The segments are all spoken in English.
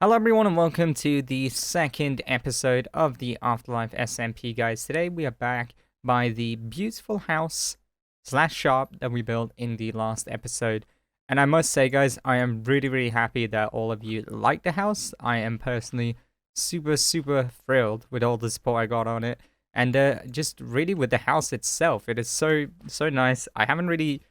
Hello everyone and welcome to the second episode of the Afterlife SMP, guys. Today we are back by the beautiful house slash shop that we built in the last episode. And I must say, guys, I am really happy that all of you like the house. I am personally super thrilled with all the support I got on it. And just really with the house itself. It is so nice. I haven't really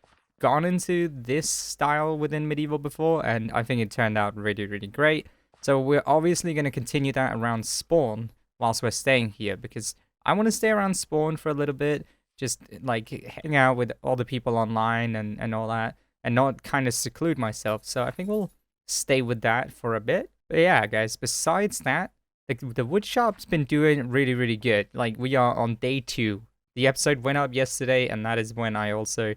gone into this style within medieval before, and I think it turned out really great. So we're obviously going to continue that around spawn whilst we're staying here, because I want to stay around spawn for a little bit, just like hang out with all the people online and all that, and not kind of seclude myself. So I think we'll stay with that for a bit. But yeah, guys, besides that, the wood shop's been doing really good. Like, we are on day 2. The episode went up yesterday, and that is when I also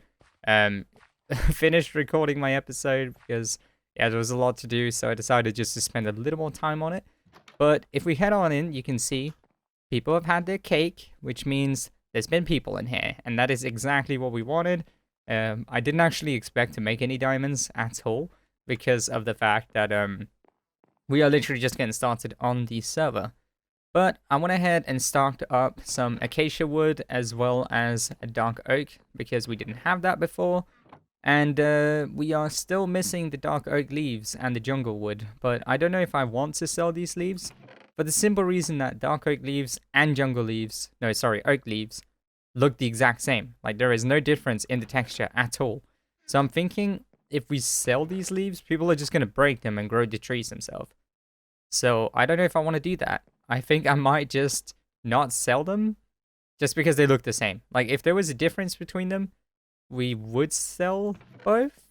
finished recording my episode, because yeah, there was a lot to do, so I decided just to spend a little more time on it. But if we head on in, you can see people have had their cake, which means there's been people in here, and that is exactly what we wanted. I didn't actually expect to make any diamonds at all, because of the fact that we are literally just getting started on the server. But I went ahead and stocked up some acacia wood as well as a dark oak, because we didn't have that before. And we are still missing the dark oak leaves and the jungle wood, but I don't know if I want to sell these leaves, for the simple reason that dark oak leaves and jungle leaves, no sorry, oak leaves, look the exact same. Like, there is no difference in the texture at all. So I'm thinking if we sell these leaves, people are just going to break them and grow the trees themselves. So I don't know if I want to do that. I think I might just not sell them, just because they look the same. Like, if there was a difference between them, we would sell both,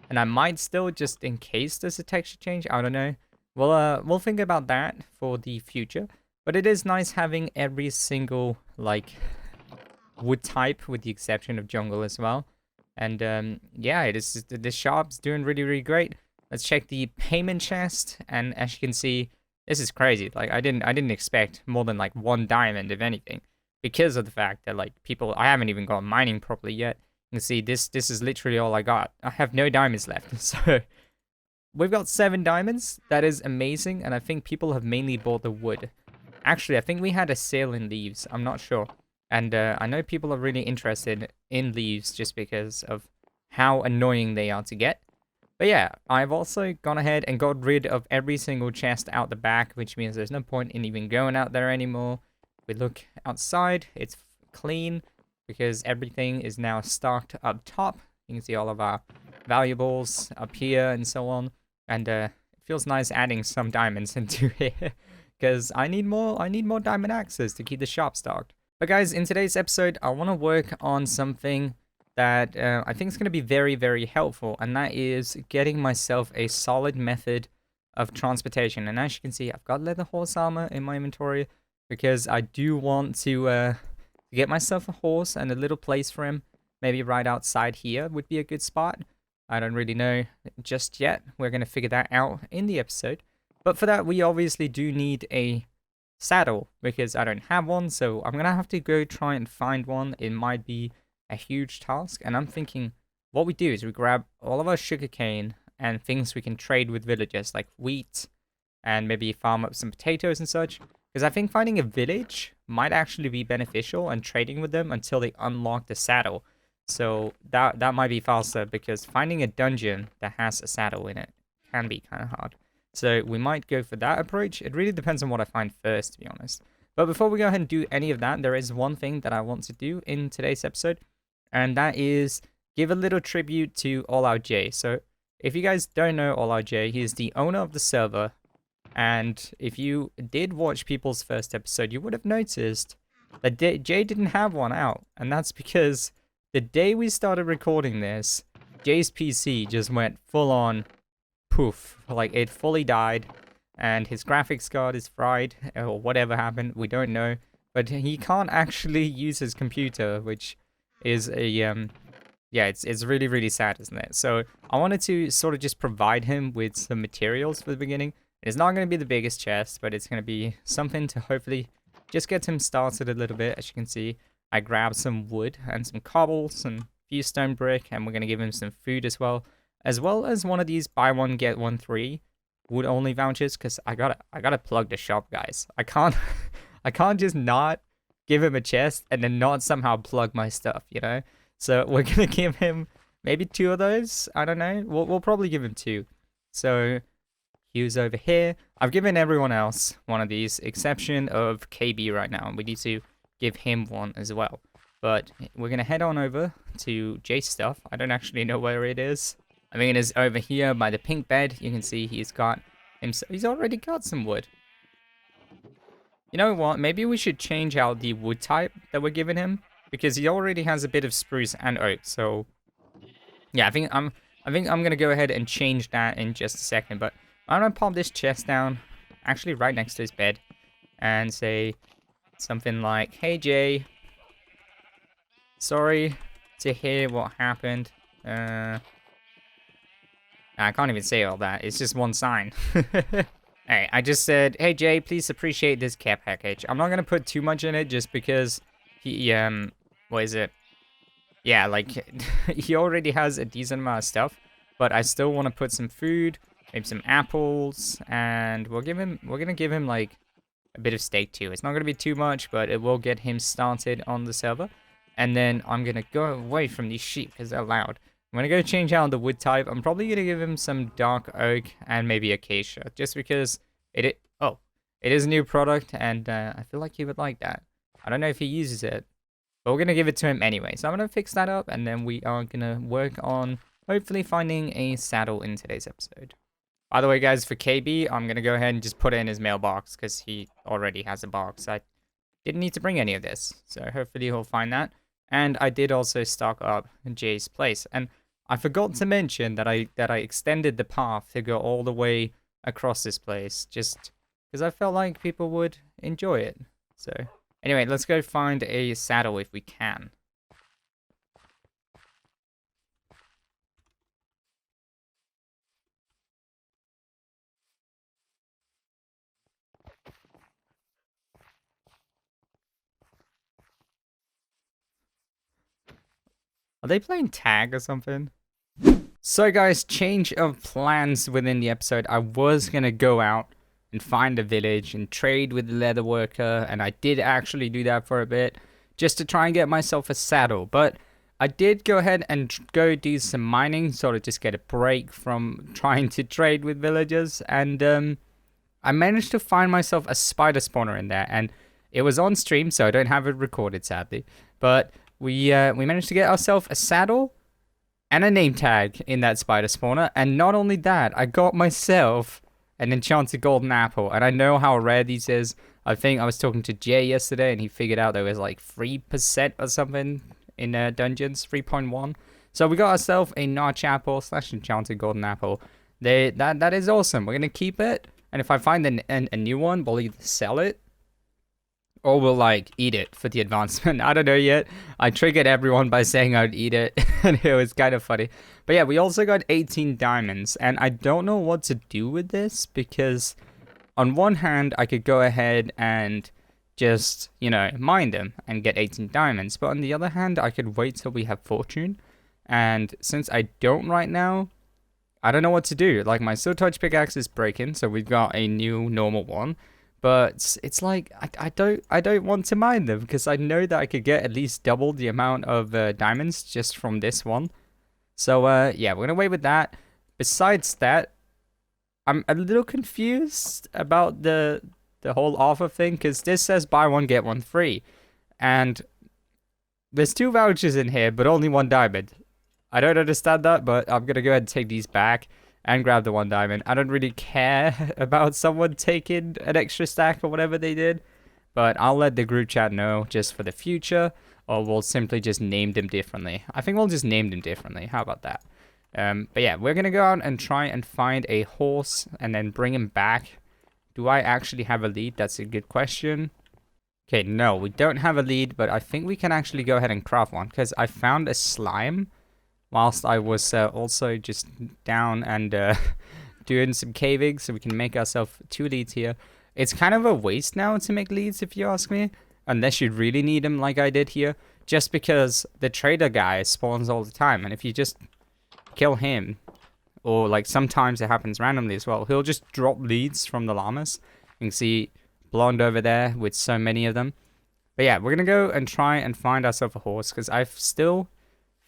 and I might still, just in case there's a texture change. I don't know. We'll think about that for the future. But it is nice having every single like wood type, with the exception of jungle as well. And yeah, it is, this shop's doing really great. Let's check the payment chest, and as you can see, this is crazy. Like, I didn't expect more than like 1 diamond, if anything, because of the fact that, like, people, I haven't even gone mining properly yet. You can see this is literally all I got. I have no diamonds left. So we've got 7 diamonds. That is amazing, and I think people have mainly bought the wood. Actually, I think we had a sale in leaves. I'm not sure. And I know people are really interested in leaves just because of how annoying they are to get. But yeah, I've also gone ahead and got rid of every single chest out the back, which means there's no point in even going out there anymore. We look outside, it's clean, because everything is now stocked up top. You can see all of our valuables up here and so on. And it feels nice adding some diamonds into here, because I need more diamond axes to keep the shop stocked. But guys, in today's episode, I want to work on something that I think is going to be very helpful, and that is getting myself a solid method of transportation. And as you can see, I've got leather horse armor in my inventory, because I do want to get myself a horse and a little place for him. Maybe right outside here would be a good spot. I don't really know just yet. We're going to figure that out in the episode. But for that, we obviously do need a saddle, because I don't have one. So I'm going to have to go try and find one. It might be a huge task. And I'm thinking what we do is we grab all of our sugarcane and things we can trade with villagers, like wheat, and maybe farm up some potatoes and such. Because I think finding a village might actually be beneficial, and trading with them until they unlock the saddle. So that might be faster, because finding a dungeon that has a saddle in it can be kind of hard. So we might go for that approach. It really depends on what I find first, to be honest. But before we go ahead and do any of that, there is one thing that I want to do in today's episode, and that is give a little tribute to All Out J. So if you guys don't know All Out J, he is the owner of the server. And if you did watch people's first episode, you would have noticed that Jay didn't have one out. And that's because the day we started recording this, Jay's PC just went full on poof. Like, it fully died, and his graphics card is fried, or whatever happened, we don't know. But he can't actually use his computer, which is a yeah, it's really sad, isn't it? So I wanted to sort of just provide him with some materials for the beginning. It's not going to be the biggest chest, but it's going to be something to hopefully just get him started a little bit. As you can see, I grabbed some wood and some cobbles and a few stone brick, and we're going to give him some food as well as one of these buy one get one free wood only vouchers because I gotta plug the shop, guys. I can't I can't just not give him a chest and then not somehow plug my stuff, you know? So we're gonna give him maybe 2 of those. I don't know. We'll probably give him 2. So Hugh's over here. I've given everyone else one of these, exception of KB right now. We need to give him one as well. But we're going to head on over to Jay's stuff. I don't actually know where it is. I mean, it is over here by the pink bed. You can see he's already got some wood. You know what? Maybe we should change out the wood type that we're giving him, because he already has a bit of spruce and oak. So yeah, I think I'm going to go ahead and change that in just a second, but I'm going to pop this chest down, actually right next to his bed, and say something like, "Hey Jay, sorry to hear what happened." I can't even say all that, it's just one sign. Hey, I just said, "Hey Jay, please appreciate this care package." I'm not going to put too much in it just because he, what is it? Yeah, like, he already has a decent amount of stuff, but I still want to put some food, maybe some apples, and we're gonna give him like a bit of steak too. It's not gonna be too much, but it will get him started on the server. And then I'm gonna go away from these sheep because they're loud. I'm gonna go change out the wood type. I'm probably gonna give him some dark oak and maybe acacia, just because it is a new product, and I feel like he would like that. I don't know if he uses it, but we're gonna give it to him anyway. So I'm gonna fix that up, and then we are gonna work on hopefully finding a saddle in today's episode. By the way, guys, for KB, I'm going to go ahead and just put it in his mailbox because he already has a box. I didn't need to bring any of this, so hopefully he'll find that. And I did also stock up Jay's place. And I forgot to mention that I extended the path to go all the way across this place, just because I felt like people would enjoy it. So anyway, let's go find a saddle if we can. Are they playing tag or something? So guys, change of plans within the episode. I was gonna go out and find a village and trade with the leather worker, and I did actually do that for a bit, just to try and get myself a saddle. But I did go ahead and go do some mining, sort of just get a break from trying to trade with villagers, and I managed to find myself a spider spawner in there, and it was on stream, so I don't have it recorded, sadly. But we managed to get ourselves a saddle and a name tag in that spider spawner, and not only that, I got myself an enchanted golden apple, and I know how rare these is. I think I was talking to Jay yesterday, and he figured out there was like 3% or something in dungeons, 3.1. So we got ourselves a notch apple / enchanted golden apple. That is awesome. We're gonna keep it, and if I find a new one, we'll either sell it or we'll like eat it for the advancement. I don't know yet. I triggered everyone by saying I'd eat it, and it was kind of funny. But yeah, we also got 18 diamonds, and I don't know what to do with this, because on one hand, I could go ahead and just, you know, mine them and get 18 diamonds. But on the other hand, I could wait till we have fortune. And since I don't right now, I don't know what to do. Like, my Silk Touch pickaxe is breaking, so we've got a new normal one. But it's like, I don't want to mine them, because I know that I could get at least double the amount of diamonds just from this one. So yeah, we're gonna wait with that. Besides that, I'm a little confused about the whole offer thing, because this says buy one get one free, and there's 2 vouchers in here but only 1 diamond. I don't understand that, but I'm gonna go ahead and take these back and grab the 1 diamond. I don't really care about someone taking an extra stack or whatever they did, but I'll let the group chat know just for the future, or we'll simply just name them differently. I think we'll just name them differently. How about that? But yeah, we're gonna go out and try and find a horse and then bring him back. Do I actually have a lead? That's a good question. Okay, no, we don't have a lead, but I think we can actually go ahead and craft one, because I found a slime whilst I was also just down and doing some caving, so we can make ourselves 2 leads here. It's kind of a waste now to make leads, if you ask me, unless you really need them like I did here, just because the trader guy spawns all the time, and if you just kill him, or like sometimes it happens randomly as well. He'll just drop leads from the llamas. You can see Blonde over there with so many of them. But yeah, we're gonna go and try and find ourselves a horse because I still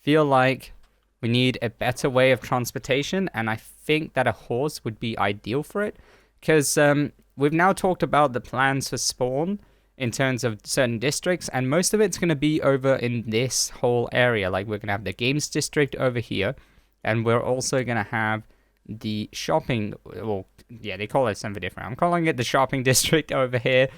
feel like we need a better way of transportation, and I think that a horse would be ideal for it because we've now talked about the plans for spawn in terms of certain districts, and most of it's going to be over in this whole area. Like, we're going to have the games district over here, and we're also going to have the shopping, well, yeah, they call it something different. I'm calling it the shopping district over here,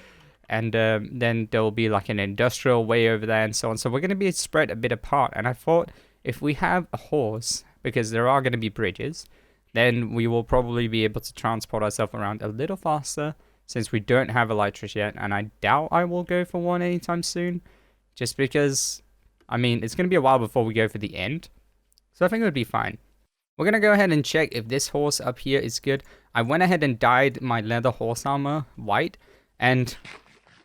and then there will be like an industrial way over there and so on. So we're going to be spread a bit apart, and I thought if we have a horse, because there are going to be bridges, then we will probably be able to transport ourselves around a little faster, since we don't have elytras yet, and I doubt I will go for one anytime soon, just because, I mean, it's going to be a while before we go for the end, so I think it would be fine. We're going to go ahead and check if this horse up here is good. I went ahead and dyed my leather horse armor white, and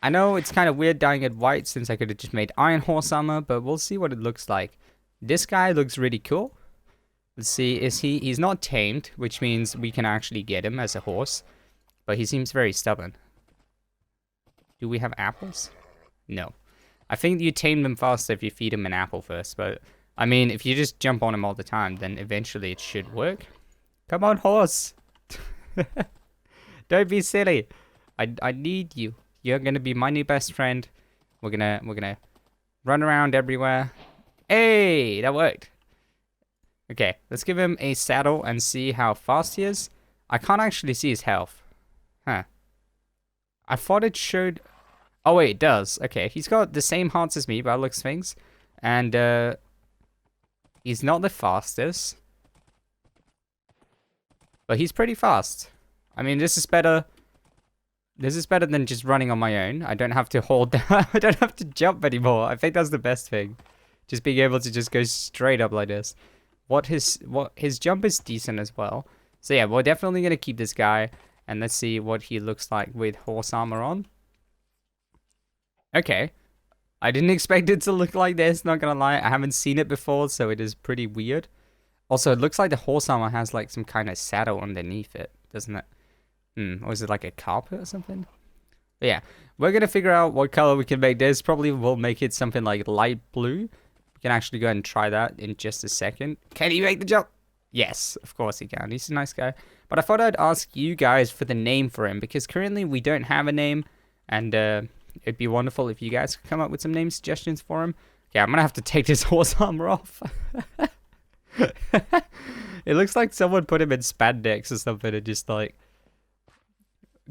I know it's kind of weird dyeing it white since I could have just made iron horse armor, but we'll see what it looks like. This guy looks really cool. Let's see, he's not tamed, which means we can actually get him as a horse. But he seems very stubborn. Do we have apples? No. I think you tame them faster if you feed him an apple first. But, I mean, if you just jump on him all the time, then eventually it should work. Come on, horse. Don't be silly. I need you. You're going to be my new best friend. We're gonna run around everywhere. Hey, that worked. Okay, let's give him a saddle and see how fast he is. I can't actually see his health. Huh. I thought it showed... Oh, wait, it does. Okay, he's got the same hearts as me by the looks of things. And, he's not the fastest. But he's pretty fast. I mean, this is better... This is better than just running on my own. I don't have to hold down... I don't have to jump anymore. I think that's the best thing. Just being able to just go straight up like this. His jump is decent as well. So yeah, we're definitely going to keep this guy. And let's see what he looks like with horse armor on. Okay. I didn't expect it to look like this, not gonna lie. I haven't seen it before, so it is pretty weird. Also, it looks like the horse armor has like some kind of saddle underneath it, doesn't it? Or is it like a carpet or something? But yeah, we're gonna figure out what color we can make this. Probably we'll make it something like light blue. We can actually go ahead and try that in just a second. Can he make the jump? Yes, of course he can. He's a nice guy. But I thought I'd ask you guys for the name for him, because currently we don't have a name, and it'd be wonderful if you guys could come up with some name suggestions for him. Okay, I'm gonna have to take this horse armor off. It looks like someone put him in spandex or something and just like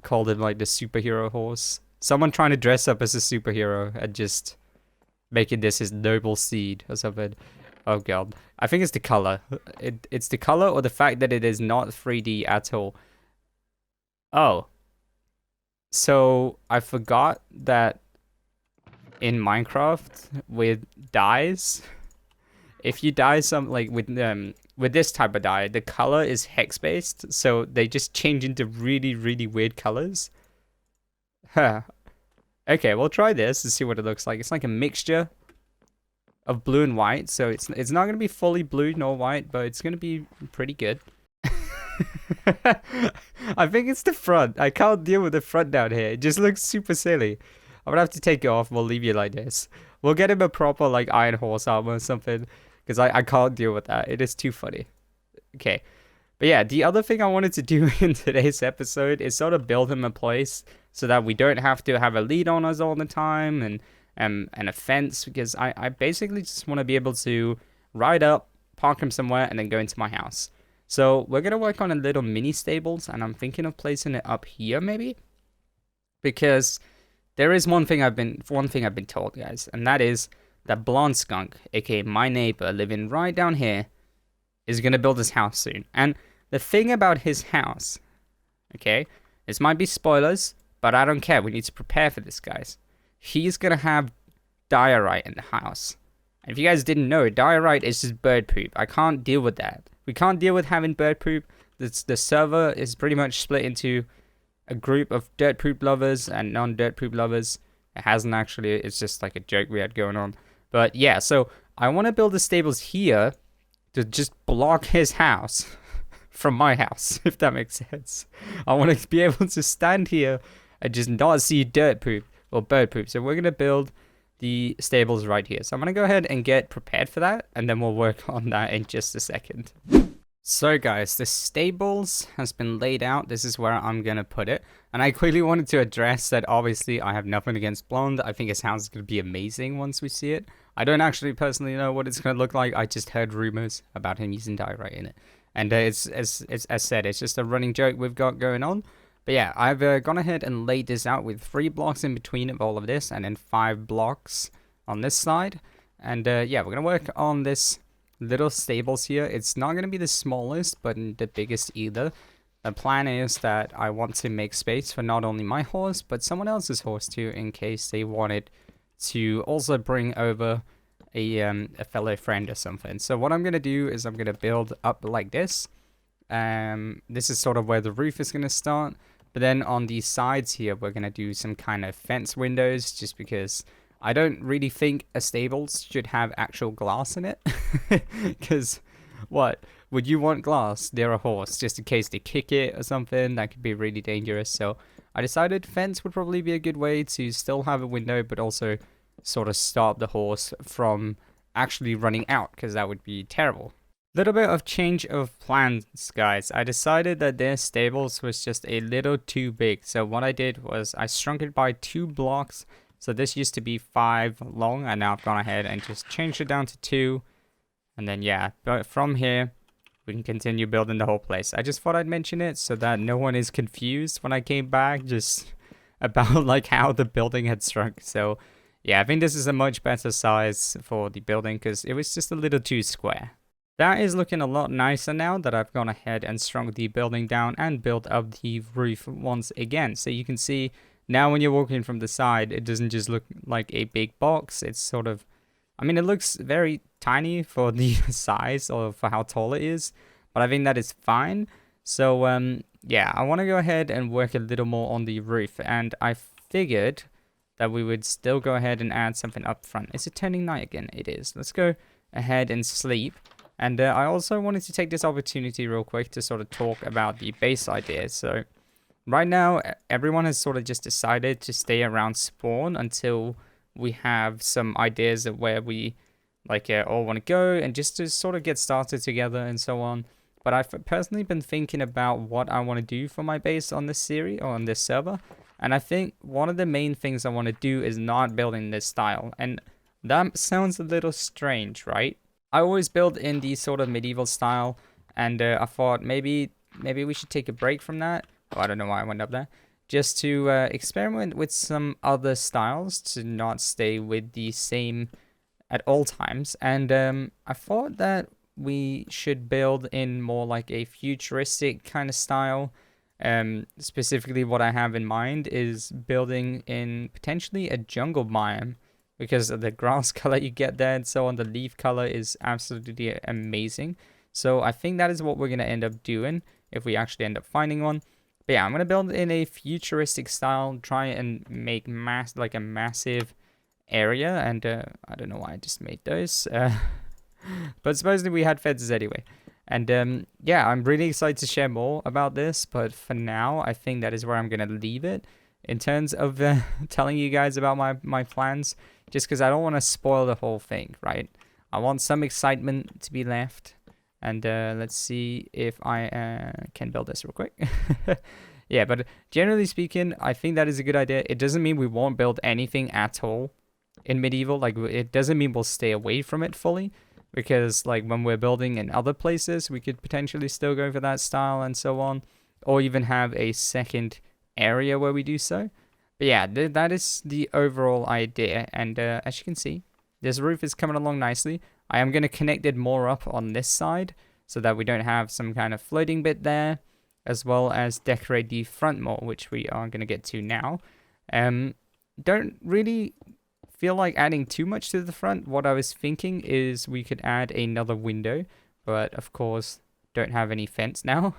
called him like the superhero horse. Someone trying to dress up as a superhero and just making this his noble seed or something. Oh god. I think it's the color. It's the color or the fact that it is not 3D at all. Oh. So, I forgot that in Minecraft with dyes, if you dye some like with this type of dye, the color is hex based, so they just change into really, really weird colors. Huh. Okay, we'll try this and see what it looks like. It's like a mixture of blue and white, so it's not going to be fully blue nor white, but it's going to be pretty good. I think it's the front. I can't deal with the front down here. It just looks super silly. I'm going to have to take it off. We'll leave you like this. We'll get him a proper like iron horse armor or something, because I can't deal with that. It is too funny. Okay. But yeah, the other thing I wanted to do in today's episode is sort of build him a place so that we don't have to have a lead on us all the time and a fence, because I basically just want to be able to ride up, park him somewhere, and then go into my house. So we're going to work on a little mini stables, and I'm thinking of placing it up here maybe, because there is one thing I've been told, guys, and that is that Blonde Skunk, aka my neighbor living right down here, is going to build his house soon. And the thing about his house, okay, this might be spoilers, but I don't care. We need to prepare for this, guys. He's going to have diorite in the house. And if you guys didn't know, diorite is just bird poop. I can't deal with that. We can't deal with having bird poop. The server is pretty much split into a group of dirt poop lovers and non-dirt poop lovers. It hasn't actually. It's just like a joke we had going on. But yeah, so I want to build the stables here to just block his house from my house, if that makes sense. I want to be able to stand here and just not see dirt poop or bird poop. So we're going to build the stables right here. So I'm going to go ahead and get prepared for that, and then we'll work on that in just a second. So guys, the stables has been laid out. This is where I'm going to put it. And I quickly wanted to address that obviously I have nothing against Blonde. I think his house is going to be amazing once we see it. I don't actually personally know what it's going to look like. I just heard rumors about him using diorite in it. And it's as said, it's just a running joke we've got going on. But yeah, I've gone ahead and laid this out with 3 blocks in between of all of this, and then 5 blocks on this side. And yeah, we're going to work on this little stables here. It's not going to be the smallest, but the biggest either. The plan is that I want to make space for not only my horse, but someone else's horse too, in case they wanted to also bring over a fellow friend or something. So what I'm going to do is I'm going to build up like this. This is sort of where the roof is going to start. But then on the sides here, we're going to do some kind of fence windows, just because I don't really think a stables should have actual glass in it. Because, what? Would you want glass near a horse, just in case they kick it or something? That could be really dangerous. So I decided fence would probably be a good way to still have a window, but also sort of stop the horse from actually running out, because that would be terrible. Little bit of change of plans, guys. I decided that their stables was just a little too big. So what I did was I shrunk it by 2 blocks. So this used to be 5 long, and now I've gone ahead and just changed it down to 2. And then yeah, but from here we can continue building the whole place. I just thought I'd mention it so that no one is confused when I came back just about like how the building had shrunk. So yeah, I think this is a much better size for the building, because it was just a little too square. That is looking a lot nicer now that I've gone ahead and shrunk the building down and built up the roof once again. So you can see now when you're walking from the side, it doesn't just look like a big box. It's sort of, I mean, it looks very tiny for the size or for how tall it is, but I think that is fine. So yeah, I want to go ahead and work a little more on the roof, and I figured that we would still go ahead and add something up front. Is it turning night again? It is. Let's go ahead and sleep. And I also wanted to take this opportunity real quick to sort of talk about the base ideas. So right now, everyone has sort of just decided to stay around spawn until we have some ideas of where we like all want to go, and just to sort of get started together and so on. But I've personally been thinking about what I want to do for my base on this series or on this server. And I think one of the main things I want to do is not building this style. And that sounds a little strange, right? I always build in the sort of medieval style, and I thought maybe we should take a break from that. Oh, I don't know why I went up there. Just to experiment with some other styles, to not stay with the same at all times. And I thought that we should build in more like a futuristic kind of style. Specifically what I have in mind is building in potentially a jungle biome, because of the grass color you get there and so on. The leaf color is absolutely amazing. So I think that is what we're going to end up doing if we actually end up finding one. But yeah, I'm going to build in a futuristic style, try and make like a massive area. And I don't know why I just made those. But supposedly we had fences anyway. And yeah, I'm really excited to share more about this. But for now, I think that is where I'm going to leave it in terms of telling you guys about my plans. Just because I don't want to spoil the whole thing, right? I want some excitement to be left. And let's see if I can build this real quick. Yeah, but generally speaking, I think that is a good idea. It doesn't mean we won't build anything at all in medieval. Like, it doesn't mean we'll stay away from it fully. Because, like, when we're building in other places, we could potentially still go for that style and so on. Or even have a second area where we do so. But yeah, that is the overall idea. And as you can see, this roof is coming along nicely. I am going to connect it more up on this side so that we don't have some kind of floating bit there, as well as decorate the front more, which we are going to get to now. Don't really feel like adding too much to the front. What I was thinking is we could add another window, but of course don't have any fence now.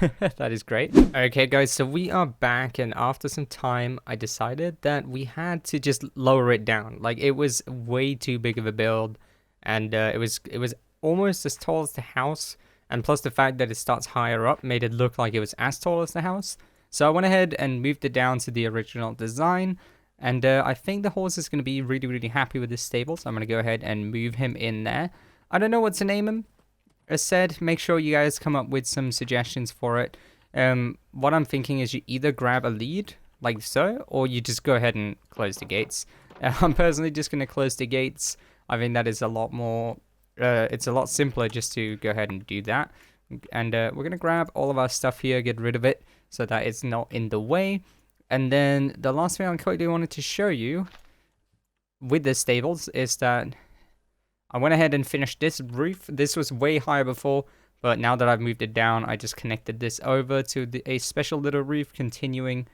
That is great. Okay guys, so we are back, and after some time I decided that we had to just lower it down. Like, it was way too big of a build, and it was almost as tall as the house, and plus the fact that it starts higher up made it look like it was as tall as the house. So I went ahead and moved it down to the original design, and I think the horse is going to be really happy with this stable, so I'm going to go ahead and move him in there. I don't know what to name him. As said, make sure you guys come up with some suggestions for it. What I'm thinking is you either grab a lead, like so, or you just go ahead and close the gates. I'm personally just going to close the gates. I think that is a lot more, it's a lot simpler just to go ahead and do that. And we're going to grab all of our stuff here, get rid of it, so that it's not in the way. And then the last thing I quickly wanted to show you with the stables is that I went ahead and finished this roof. This was way higher before, but now that I've moved it down, I just connected this over to a special little roof continuing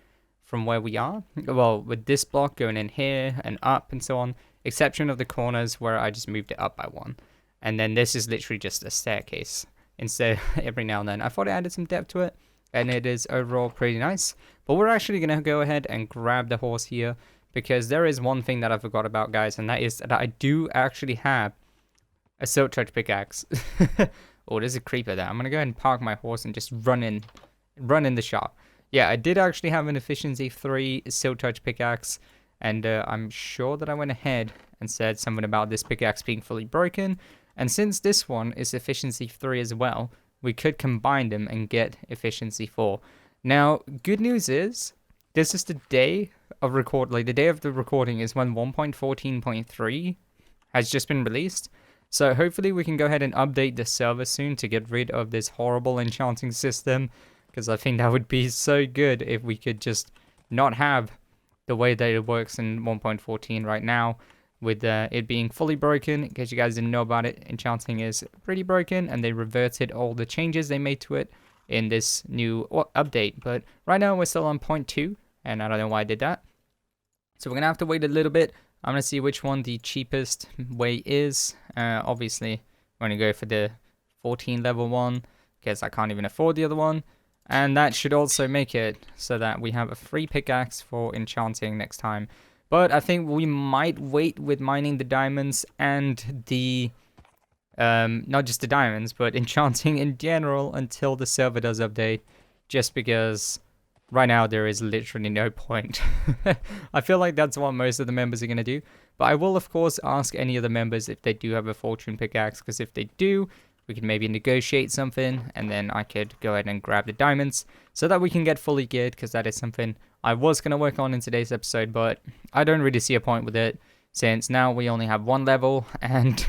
from where we are. Well, with this block going in here and up and so on, exception of the corners where I just moved it up by one. And then this is literally just a staircase instead every now and then. I thought it added some depth to it, and it is overall pretty nice. But we're actually going to go ahead and grab the horse here, because there is one thing that I forgot about, guys, and that is that I do actually have a silk touch pickaxe. Oh, there's a creeper there. I'm going to go ahead and park my horse and just run in the shop. Yeah, I did actually have an efficiency 3 silk touch pickaxe, and I'm sure that I went ahead and said something about this pickaxe being fully broken. And since this one is efficiency 3 as well, we could combine them and get efficiency 4. Now, good news is, this is the day of the day of the recording is when 1.14.3 has just been released. So hopefully we can go ahead and update the server soon to get rid of this horrible enchanting system, because I think that would be so good if we could just not have the way that it works in 1.14 right now, with it being fully broken. In case you guys didn't know about it, enchanting is pretty broken, and they reverted all the changes they made to it in this new update. But right now we're still on 0.2, and I don't know why I did that. So we're going to have to wait a little bit. I'm going to see which one the cheapest way is. Obviously, I'm going to go for the 14 level one, because I can't even afford the other one. And that should also make it so that we have a free pickaxe for enchanting next time. But I think we might wait with mining the diamonds and the, not just the diamonds, but enchanting in general until the server does update. Just because right now there is literally no point. I feel like that's what most of the members are going to do. But I will, of course, ask any of the members if they do have a fortune pickaxe. Because if they do, we can maybe negotiate something, and then I could go ahead and grab the diamonds so that we can get fully geared, because that is something I was going to work on in today's episode, but I don't really see a point with it, since now we only have one level, and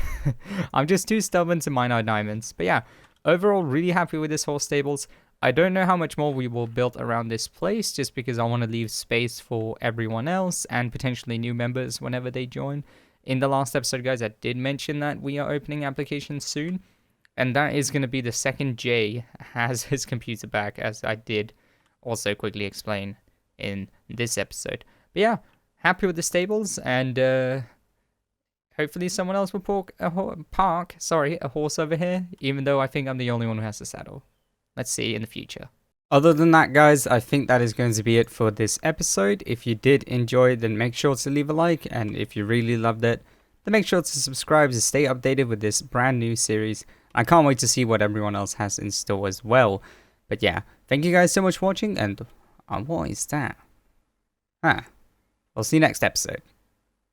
I'm just too stubborn to mine our diamonds. But yeah, overall, really happy with this horse stables. I don't know how much more we will build around this place, just because I want to leave space for everyone else, and potentially new members whenever they join. In the last episode, guys, I did mention that we are opening applications soon. And that is going to be the second Jay has his computer back, as I did also quickly explain in this episode. But yeah, happy with the stables, and hopefully someone else will park a horse over here, even though I think I'm the only one who has the saddle. Let's see in the future. Other than that, guys, I think that is going to be it for this episode. If you did enjoy, then make sure to leave a like, and if you really loved it, then make sure to subscribe to stay updated with this brand new series. I can't wait to see what everyone else has in store as well. But yeah, thank you guys so much for watching, and what is that? I'll see you next episode.